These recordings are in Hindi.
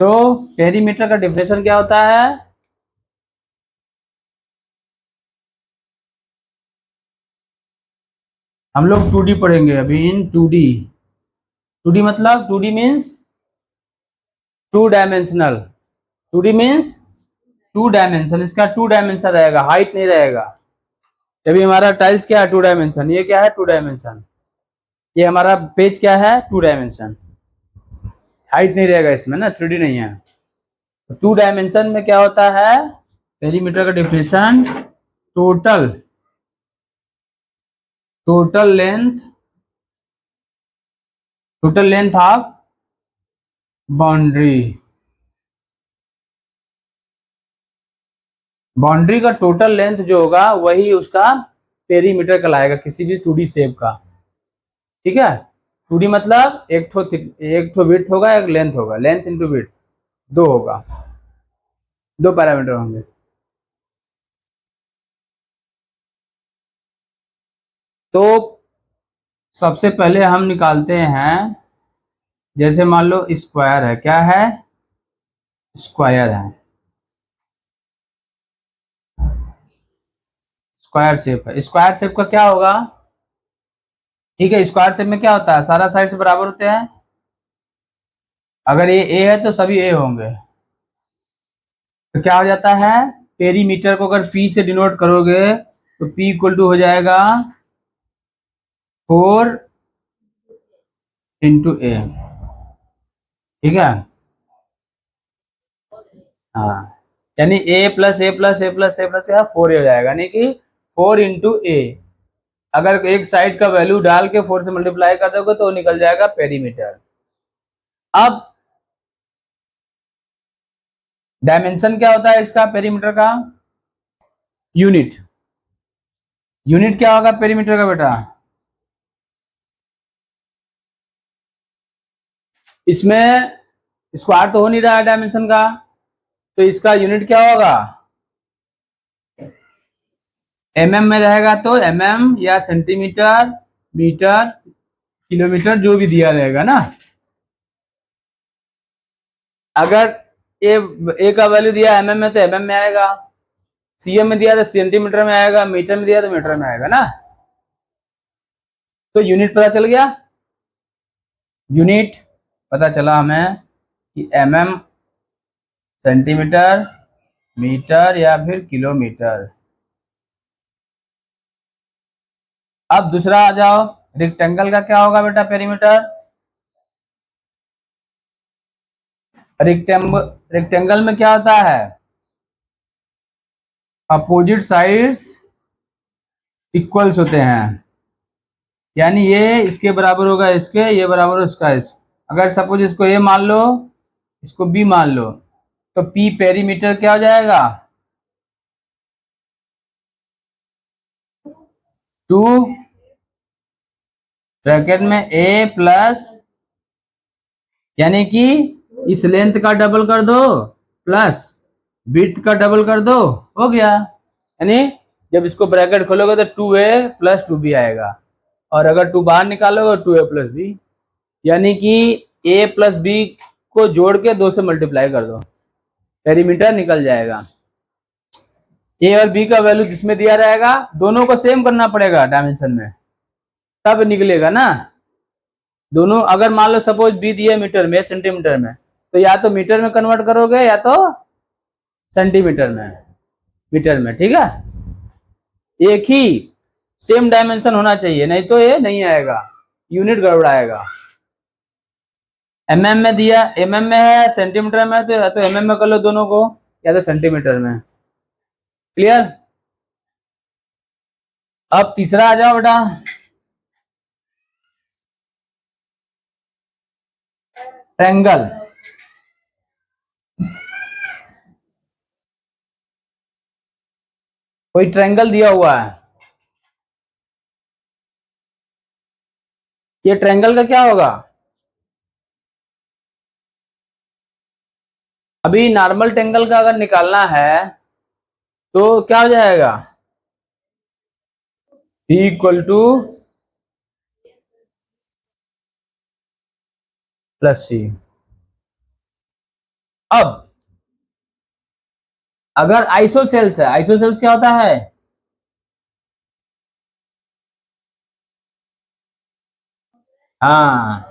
तो पेरीमीटर का डेफिनेशन क्या होता है? हम लोग 2D पढ़ेंगे अभी, इन 2D। 2D मतलब 2D means two dimensional. 2D means two dimension, इसका टू डायमेंशन रहेगा, हाइट नहीं रहेगा। अभी हमारा टाइल्स क्या है? Two dimension. ये क्या है? Two dimension. ये हमारा पेज क्या है? Two dimension. हाइट नहीं रहेगा इसमें ना, 3D नहीं है। टू डायमेंशन में क्या होता है? पेरीमीटर का definition, total total length total length of boundary. Boundary का टोटल लेंथ जो होगा वही उसका पेरीमीटर कहलाएगा, किसी भी 2D शेप का। ठीक है? 2D मतलब एक ठो विड्थ होगा, एक लेंथ होगा, लेंथ इंटू विड्थ, दो होगा, दो पैरामीटर होंगे। तो सबसे पहले हम निकालते हैं, जैसे मान लो स्क्वायर है, क्या है? स्क्वायर है, स्क्वायर शेप है। स्क्वायर शेप का क्या होगा? ठीक है, स्क्वायर शेप में क्या होता है? सारा साइड से बराबर होते हैं। अगर ये ए है तो सभी ए होंगे, तो क्या हो जाता है? पेरीमीटर को अगर पी से डिनोट करोगे तो पी इक्वल टू हो जाएगा 4 × A। ठीक है? हाँ, यानी ए प्लस ए प्लस ए प्लस ए प्लस 4 हो जाएगा, यानी कि 4 × A। अगर एक साइड का वैल्यू डाल के 4 से मल्टीप्लाई कर दोगे तो निकल जाएगा पेरीमीटर। अब डायमेंशन क्या होता है इसका, पेरीमीटर का? यूनिट। यूनिट क्या होगा पेरीमीटर का बेटा? इसमें स्क्वायर तो हो नहीं रहा है डायमेंशन का, तो इसका यूनिट क्या होगा? mm में रहेगा तो mm या सेंटीमीटर, मीटर, किलोमीटर, जो भी दिया रहेगा ना। अगर ए का वैल्यू दिया mm में तो mm में आएगा, cm में दिया तो सेंटीमीटर में आएगा, मीटर में दिया तो मीटर में आएगा ना। तो यूनिट पता चल गया। यूनिट पता चला हमें कि mm सेंटीमीटर, मीटर या फिर किलोमीटर। अब दूसरा आ जाओ, रेक्टेंगल का क्या होगा बेटा पेरीमीटर? रेक्टेंगल में क्या होता है? अपोजिट साइड्स इक्वल्स होते हैं, यानी ये इसके बराबर होगा इसके, ये बराबर उसका इस। अगर सपोज इसको ए मान लो, इसको बी मान लो, तो पी पेरीमीटर क्या हो जाएगा? 2 ब्रैकेट में ए प्लस, यानी कि इस लेंथ का डबल कर दो प्लस विड्थ का डबल कर दो, हो गया। यानी जब इसको ब्रैकेट खोलोगे तो 2a + 2b आएगा, और अगर 2 बाहर निकालोगे 2a + b, यानी कि a + b को जोड़ के 2 से मल्टीप्लाई कर दो, पेरीमीटर निकल जाएगा। ए और बी का वैल्यू जिसमें दिया रहेगा दोनों को सेम करना पड़ेगा डायमेंशन में, तब निकलेगा ना। दोनों अगर मान लो सपोज बी दिए मीटर में, सेंटीमीटर में, तो या तो मीटर में कन्वर्ट करोगे या तो सेंटीमीटर में, मीटर में। ठीक है? एक ही सेम डायमेंशन होना चाहिए, नहीं तो ये नहीं आएगा, यूनिट गड़बड़ाएगा। mm में दिया, mm में है, सेंटीमीटर में है, तो या तो mm में कर लो दोनों को, या तो सेंटीमीटर में। क्लियर? अब तीसरा आ जाओ बेटा, ट्रायंगल। कोई ट्रायंगल दिया हुआ है, ये ट्रायंगल का क्या होगा? अभी नॉर्मल ट्रायंगल का अगर निकालना है तो क्या हो जाएगा? b = +c। अब अगर आइसोसेल्स है, आइसोसेल्स क्या होता है? हाँ,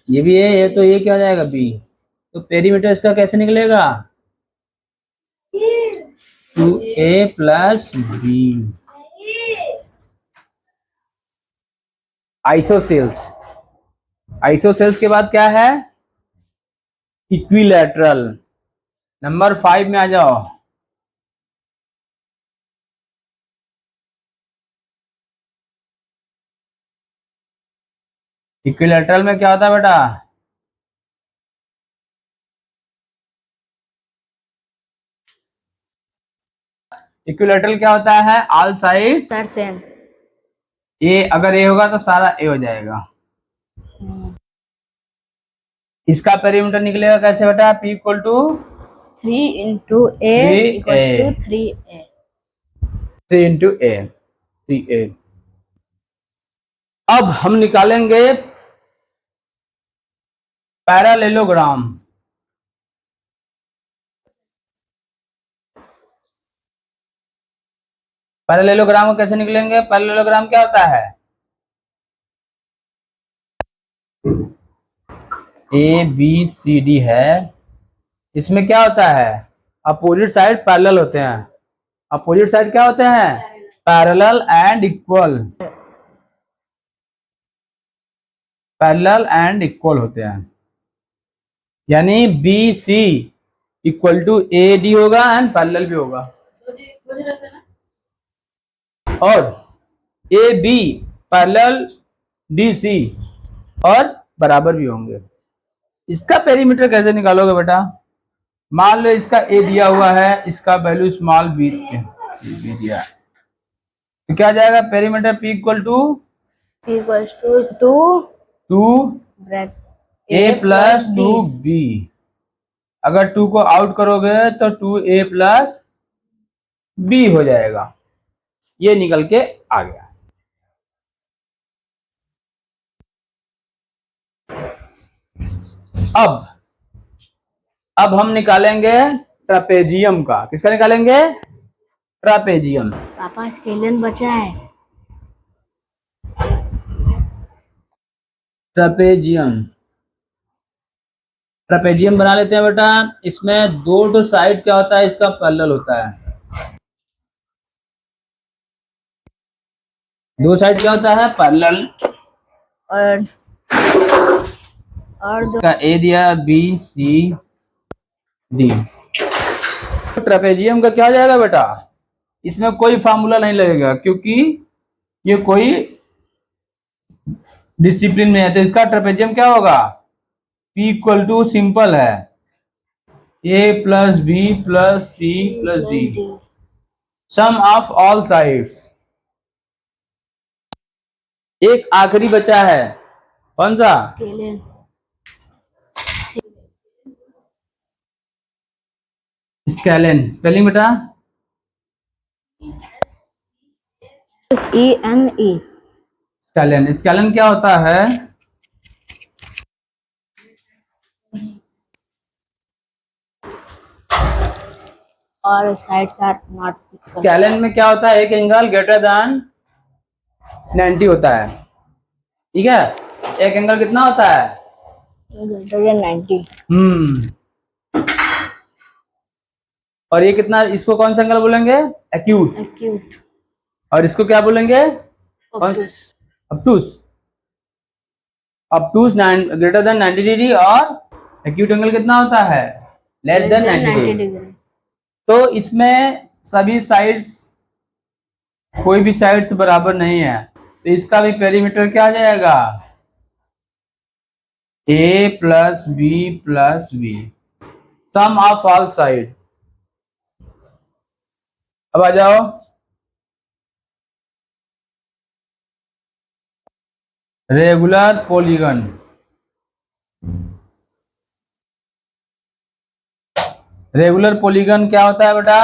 ये भी है, ये तो ये क्या हो जाएगा बी। तो पेरीमीटर इसका कैसे निकलेगा? 2a plus B. Isosceles, isosceles के बाद क्या है? इक्विलैटरल। नंबर 5 में आ जाओ। इक्विलैटरल में क्या होता है बेटा? इक्विलैटरल क्या होता है? All side sir same. A, अगर ए होगा तो सारा ए हो जाएगा। इसका पेरीमीटर निकलेगा कैसे बेटा? P equal to 3 into a 3a, equals to 3a। 3 into a, 3a। अब हम निकालेंगे पैरालेलोग्राम। पैरेललोग्राम को कैसे निकलेंगे? पैरेललोग्राम क्या होता है? ए बी सी डी है, इसमें क्या होता है? अपोजिट साइड पैरेलल होते हैं। अपोजिट साइड क्या होते हैं? Parallel and equal, parallel and equal होते हैं। यानी B C equal to A D होगा एंड पैरेलल भी होगा, और A B parallel D C और बराबर भी होंगे। इसका पेरीमीटर कैसे निकालोगे बेटा? मान लो इसका ए दिया हुआ है, इसका वैल्यू स्मॉल बी दिया है, तो क्या जाएगा? Perimeter P equal to P equals to 2 two bracket A plus two B. अगर 2 को आउट करोगे तो 2a प्लस बी हो जाएगा। ये निकल के आ गया। अब हम निकालेंगे ट्रापेजियम का। किसका निकालेंगे? ट्रापेजियम। पापा स्केलियन बचा है। ट्रापेजियम, ट्रापेजियम बना लेते हैं बेटा। इसमें दो साइड क्या होता है? इसका पैरेलल होता है। दो साइड क्या होता है? पैरेलल। और इसका ए दिया, बी सी डी। तो ट्रापेजियम का क्या हो जाएगा बेटा? इसमें कोई फार्मूला नहीं लगेगा, क्योंकि ये कोई डिसिप्लिन में है। तो इसका ट्रापेजियम क्या होगा? P इक्वल टू सिंपल है, A plus B plus C plus D, sum of all sides. एक आखिरी बचा है, कौन सा? स्केलियन। स्केलेन। स्पेलिंग बेटा? E-N-E। स्केलेन। स्केलेन क्या होता है? और sides are not equal. Scalene में क्या होता है? एक एंगल ग्रेटर देन 90 होता है, ठीक है? एक एंगल कितना होता है? Greater than 90। और ये कितना? इसको कौन सा एंगल बोलेंगे? एक्यूट। एक्यूट। और इसको क्या बोलेंगे? ऑब्टूस। ऑब्टूस। ऑब्टूस ग्रेटर देन 90 डिग्री, और एक्यूट एंगल कितना होता है? Less than 90 degree. तो इसमें सभी साइड्स, कोई भी साइड्स बराबर नहीं है, तो इसका भी पेरीमीटर क्या आ जाएगा? A plus B, sum of all side. अब आ जाओ, रेगुलर पॉलीगन। रेगुलर पॉलीगन क्या होता है बेटा?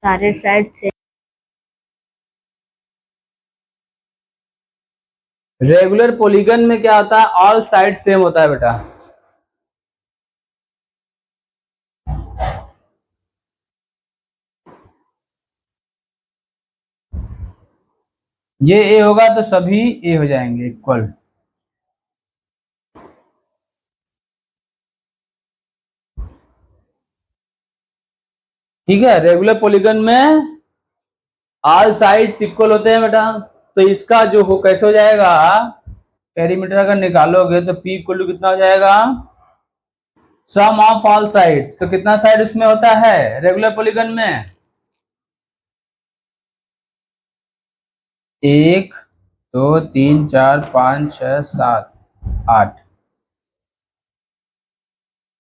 सारे साइड से रेगुलर पॉलीगन में क्या होता है, ऑल साइड सेम होता है बेटा। ये ए होगा तो सभी ए हो जाएंगे इक्वल। ठीक है, रेगुलर पॉलीगन में ऑल साइड्स इक्वल होते हैं बेटा। तो इसका जो हो कैसे हो जाएगा, पेरीमीटर अगर निकालोगे तो पी इक्वल टू कितना हो जाएगा, सम ऑफ ऑल साइड्स। तो कितना साइड इसमें होता है रेगुलर पॉलीगन में, 1 2 3 4 5 6 7 8।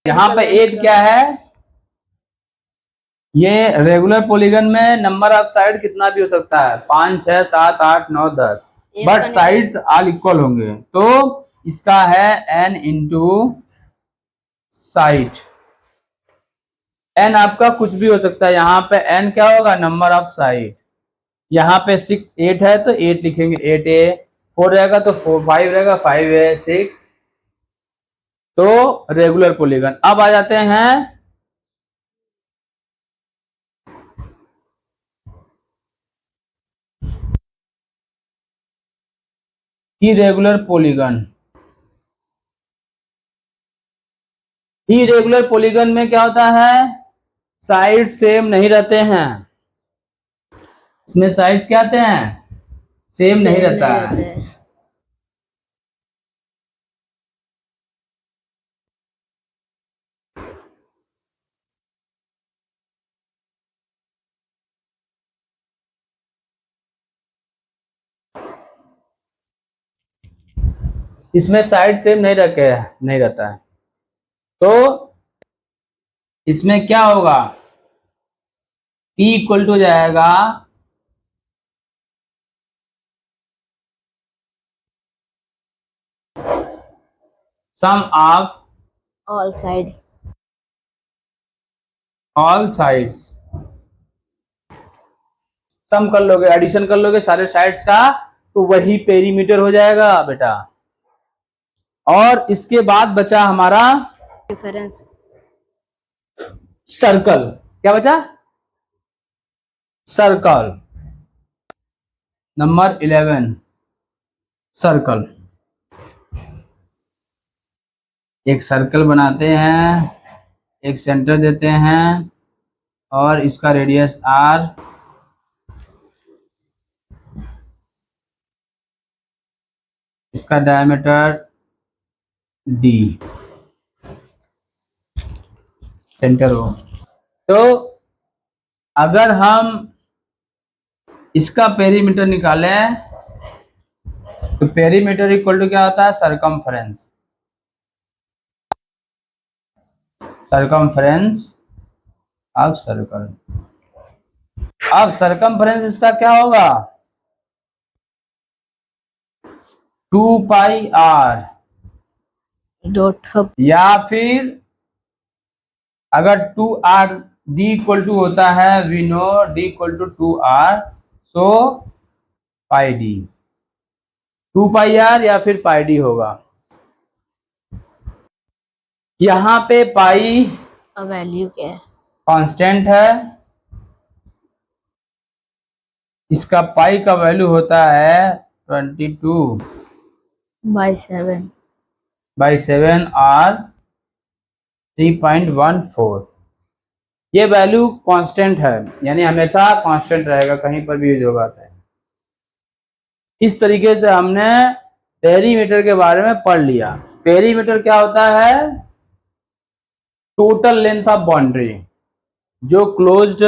यहाँ पे 8 क्या है, ये रेगुलर पॉलीगन में नंबर ऑफ साइड कितना भी हो सकता है, 5 6 7 8 9 10, बट साइड्स ऑल इक्वल होंगे। तो इसका है n इंटू साइड। n आपका कुछ भी हो सकता है, यहाँ पे n क्या होगा, नंबर ऑफ साइड। यहाँ पे 8 है तो 8 लिखेंगे, 8a। 4 रहेगा तो 5 रहेगा, 5a 6। तो रेगुलर पॉलीगन। अब आ जाते हैं इरेगुलर पॉलीगन। इरेगुलर पॉलीगन में क्या होता है, साइड सेम नहीं रहते हैं। इसमें साइड्स क्या आते हैं, सेम नहीं रहता है। इसमें साइड सेम नहीं रहता है। तो इसमें क्या होगा, P इक्वल टू जाएगा sum of all side, all sides. Sum कर लोगे, एडिशन कर लोगे सारे साइड्स का, तो वही पेरीमीटर हो जाएगा बेटा। और इसके बाद बचा हमारा डिफरेंस सर्कल। क्या बचा, सर्कल नंबर 11, सर्कल। एक सर्कल बनाते हैं, एक सेंटर देते हैं और इसका रेडियस r, इसका डायमीटर d, सेंटर हो। तो अगर हम इसका पेरीमीटर निकालें तो पेरीमीटर इक्वल टू क्या होता है, सरकमफ्रेंस। Circumference of circle. अब सरकमफ्रेंस इसका क्या होगा, 2 पाई r, या फिर अगर 2r d इक्वल टू होता है, we know d equal to 2r, so pi d, 2 pi r या फिर पाई d होगा। यहाँ पे पाई का वैल्यू क्या है, कांस्टेंट है, इसका पाई का वैल्यू होता है 22/7 और 3.14। ये वैल्यू कांस्टेंट है, यानी हमेशा कांस्टेंट रहेगा, कहीं पर भी यूज होगा। इस तरीके से हमने पेरीमीटर के बारे में पढ़ लिया। पेरीमीटर क्या होता है, टोटल लेंथ ऑफ बाउंड्री। जो क्लोज्ड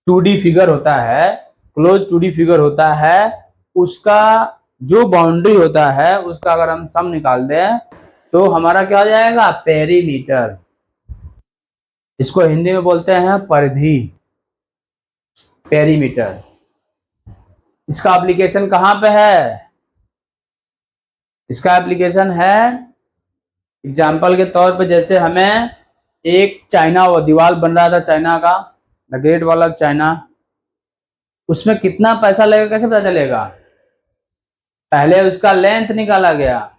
2D फिगर होता है, क्लोज 2D फिगर होता है, उसका जो बाउंड्री होता है उसका अगर हम सम निकाल दें तो हमारा क्या हो जाएगा, पेरीमीटर। इसको हिंदी में बोलते हैं परिधि, पेरीमीटर। इसका एप्लीकेशन कहाँ पे है, इसका एप्लीकेशन है एग्जाम्पल के तौर पे, जैसे हमें एक चाइना वो दीवार बन रहा था चाइना का, the great wall of China, उसमें कितना पैसा लगेगा कैसे पता चलेगा? पहले उसका लेंथ निकाला गया।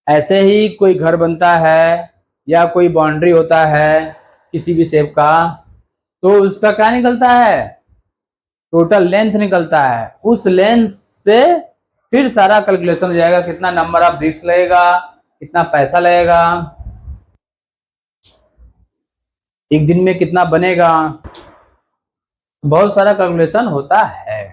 ऐसे ही कोई घर बनता है या कोई बाउंड्री होता है किसी भी शेप का, तो उसका क्या निकलता है? टोटल लेंथ निकलता है। उस लेंथ से फिर सारा कैलकुलेशन हो जाएगा, कितना नंबर ऑफ ब्रिक्स लगेगा, कितना पैसा लगेगा, एक दिन में कितना बनेगा, बहुत सारा कैलकुलेशन होता है।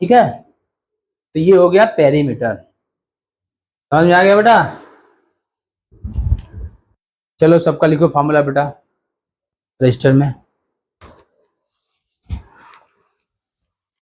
ठीक है, तो ये हो गया पेरीमीटर। समझ में आ गया बेटा? चलो सबका लिखो फॉर्मूला बेटा रजिस्टर में।